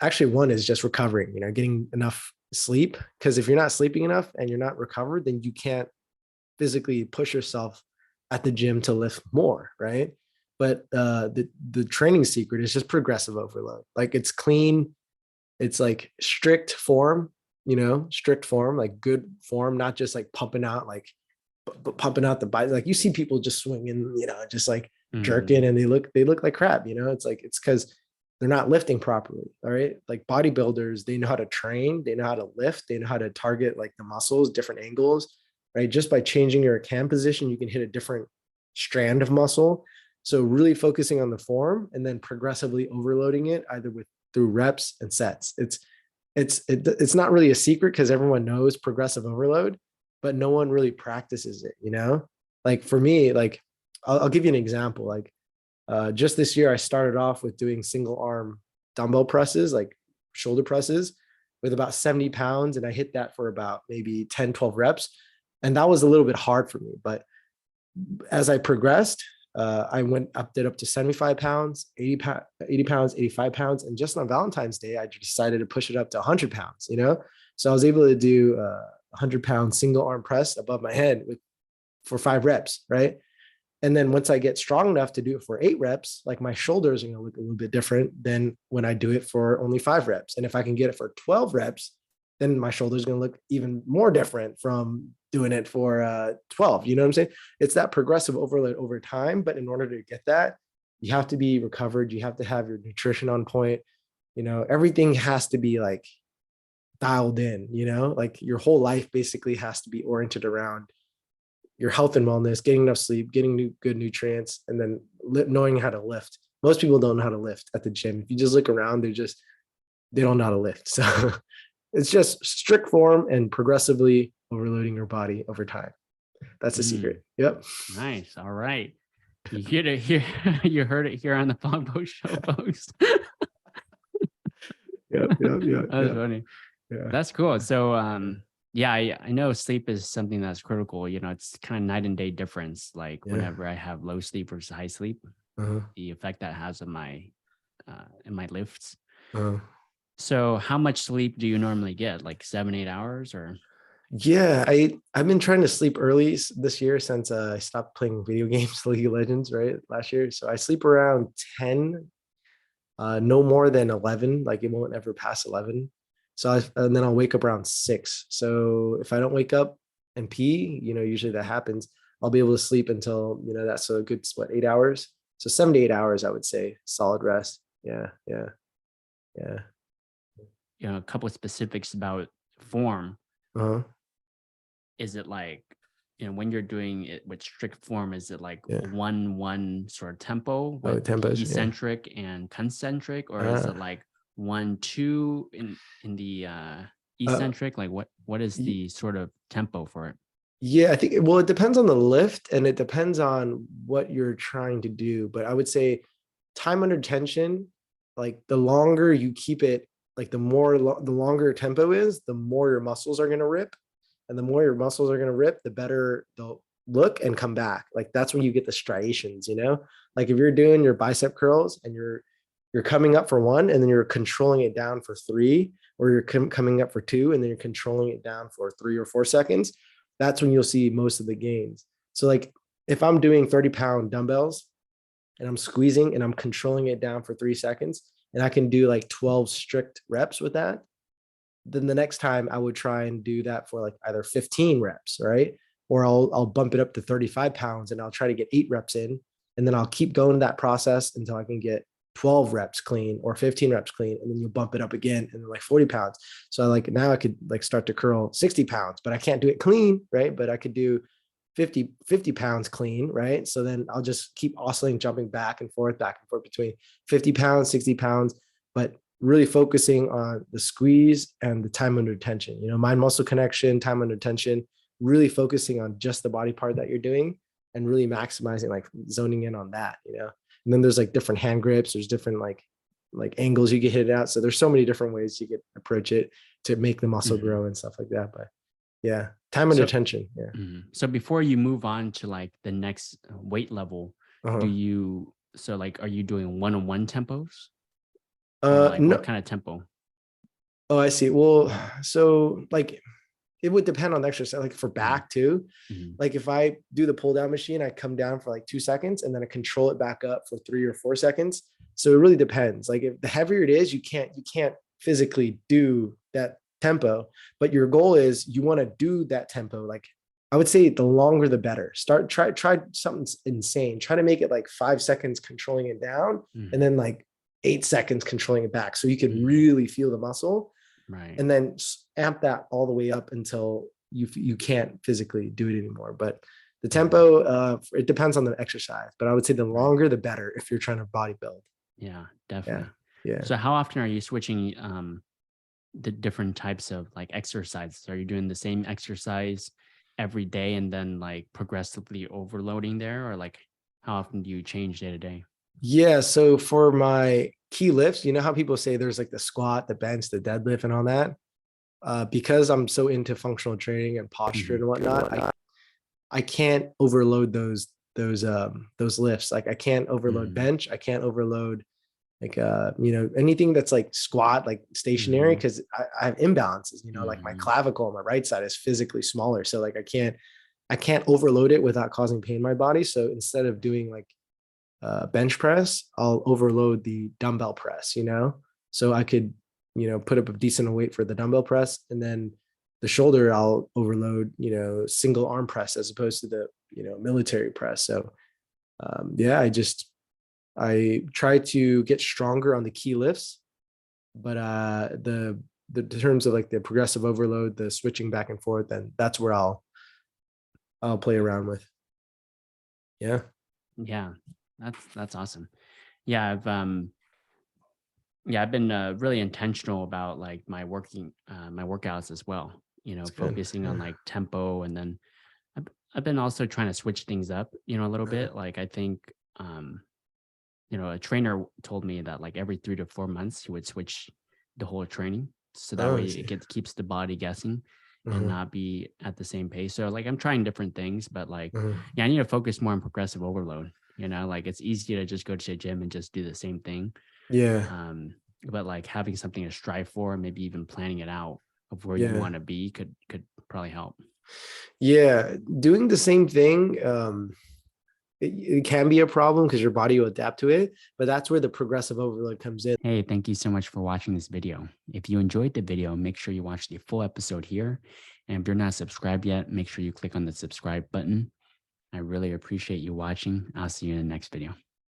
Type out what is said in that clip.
actually one is just recovering, getting enough sleep. Because if you're not sleeping enough and you're not recovered, then you can't physically push yourself at the gym to lift more, right? But the training secret is just progressive overload. Like it's clean, it's like strict form, strict form, like good form, not just like pumping out the body. Like you see people just swinging, just like jerking, and they look like crap. It's because they're not lifting properly. All right. Like bodybuilders, they know how to train, they know how to lift, they know how to target like the muscles, different angles, right? Just by changing your cam position, you can hit a different strand of muscle. So really focusing on the form and then progressively overloading it either through reps and sets. It's not really a secret because everyone knows progressive overload, but no one really practices it. Like for me, like I'll give you an example. Like just this year, I started off with doing single arm dumbbell presses, like shoulder presses with about 70 pounds. And I hit that for about maybe 10, 12 reps. And that was a little bit hard for me. But as I progressed, I upped it up to 75 pounds, 80 pounds, 85 pounds. And just on Valentine's Day, I decided to push it up to 100 pounds, So I was able to do 100-pound single arm press above my head for 5 reps, right? And then once I get strong enough to do it for 8 reps, like my shoulders are going to look a little bit different than when I do it for only 5 reps. And if I can get it for 12 reps, then my shoulders are going to look even more different from doing it for 12. You know what I'm saying? It's that progressive overload over time. But in order to get that, you have to be recovered. You have to have your nutrition on point. Everything has to be like dialed in, like your whole life basically has to be oriented around your health and wellness, getting enough sleep, getting good nutrients, and then knowing how to lift. Most people don't know how to lift at the gym. If you just look around, they don't know how to lift. So it's just strict form and progressively overloading your body over time. That's the secret. Yep. Nice. All right. You heard it here. You heard it here on the Phong Show, folks. Yep. That's funny. Yeah. That's cool. So, I know sleep is something that's critical. It's kind of night and day difference. Like whenever I have low sleep versus high sleep, the effect that has on my lifts. So how much sleep do you normally get? Like 7-8 hours or? Yeah, I've been trying to sleep early this year since I stopped playing video games, League of Legends, right, last year. So I sleep around 10, no more than 11. Like it won't ever pass 11. So and then I'll wake up around 6. So if I don't wake up and pee, usually that happens, I'll be able to sleep until, that's a good, 8 hours. So 7 to 8 hours, I would say, solid rest. Yeah. A couple of specifics about form. Is it like, when you're doing it with strict form, is it like one sort of tempo with tempos, eccentric and concentric, or is it like 1-2 in the eccentric? Like what is the sort of tempo for it? Yeah, I think, it depends on the lift and it depends on what you're trying to do. But I would say time under tension, like the longer you keep it, like the longer tempo is, the more your muscles are going to rip. And the more your muscles are going to rip, the better they'll look and come back. Like that's when you get the striations, like if you're doing your bicep curls and you're coming up for 1 and then you're controlling it down for 3, or you're coming up for 2 and then you're controlling it down for 3 or 4 seconds, that's when you'll see most of the gains. So like if I'm doing 30-pound dumbbells and I'm squeezing and I'm controlling it down for 3 seconds and I can do like 12 strict reps with that, then the next time I would try and do that for like either 15 reps, right? Or I'll bump it up to 35 pounds and I'll try to get 8 reps in. And then I'll keep going that process until I can get 12 reps clean or 15 reps clean. And then you bump it up again and then like 40 pounds. So like now I could like start to curl 60 pounds, but I can't do it clean, right? But I could do 50 pounds clean, right? So then I'll just keep oscillating, jumping back and forth between 50 pounds, 60 pounds, but really focusing on the squeeze and the time under tension, mind muscle connection, time under tension, really focusing on just the body part that you're doing and really maximizing, like zoning in on that, and then there's like different hand grips. There's different like angles you get hit out. So there's so many different ways you could approach it to make the muscle grow and stuff like that. But yeah, time under tension. Yeah. So before you move on to like the next weight level, are you doing one-on-one tempos? No, what kind of tempo? Oh, I see. Well, so like it would depend on the exercise. Like for Mhm. back too, Mhm. like if I do the pull down machine, I come down for like 2 seconds and then I control it back up for 3 or 4 seconds. So it really depends. Like if the heavier it is, you can't physically do that tempo, but your goal is you want to do that tempo. Like I would say the longer the better. Try something insane. Try to make it like 5 seconds controlling it down and Mhm. then like 8 seconds controlling it back. So you can Mhm. really feel the muscle Right. and then amp that all the way up until you can't physically do it anymore. But the Mhm. tempo, it depends on the exercise. But I would say the Right. longer the better if you're trying to body build. Yeah, Yeah, definitely. yeah. So how often are you switching the different types of like exercises? Are you doing the same exercise every day and then like progressively overloading there, or like how often do you change day to day? Yeah. So for my key lifts, you know how people say there's like the squat, the bench, the deadlift, and all that. Because I'm so into functional training and posture Mhm. and whatnot, I can't overload those lifts. Like I can't overload Mhm. bench. I can't overload like anything that's like squat, like stationary, Mhm. because I have imbalances. Like my Mhm. clavicle on my right side is physically smaller, so like I can't overload it without causing pain in my body. So instead of doing like bench press, I'll overload the dumbbell press. So I could put up a decent weight for the dumbbell press, and then the shoulder I'll overload single arm press as opposed to the military press. So yeah, I try to get stronger on the key lifts, but the terms of like the progressive overload, the switching back and forth, then that's where I'll play around with. Yeah. Yeah, that's awesome. Yeah, I've been really intentional about like my workouts as well. It's good. Focusing on Yeah. like tempo, and then I've been also trying to switch things up, a little Uh, bit. Like I think a trainer told me that like every 3 to 4 months he would switch the whole training, so that oh, I way see. keeps the body guessing and Uh-huh. not be at the same pace. So like I'm trying different things, but like Uh-huh. yeah, I need to focus more on progressive overload. Like it's easy to just go to the gym and just do the same thing. Yeah. Um, but like having something to strive for, maybe even planning it out of where you Yeah. want to be could probably help. Yeah. Doing the same thing, it can be a problem because your body will adapt to it, but that's where the progressive overload comes in. Hey, thank you so much for watching this video. If you enjoyed the video, make sure you watch the full episode here. And if you're not subscribed yet, make sure you click on the subscribe button. I really appreciate you watching. I'll see you in the next video.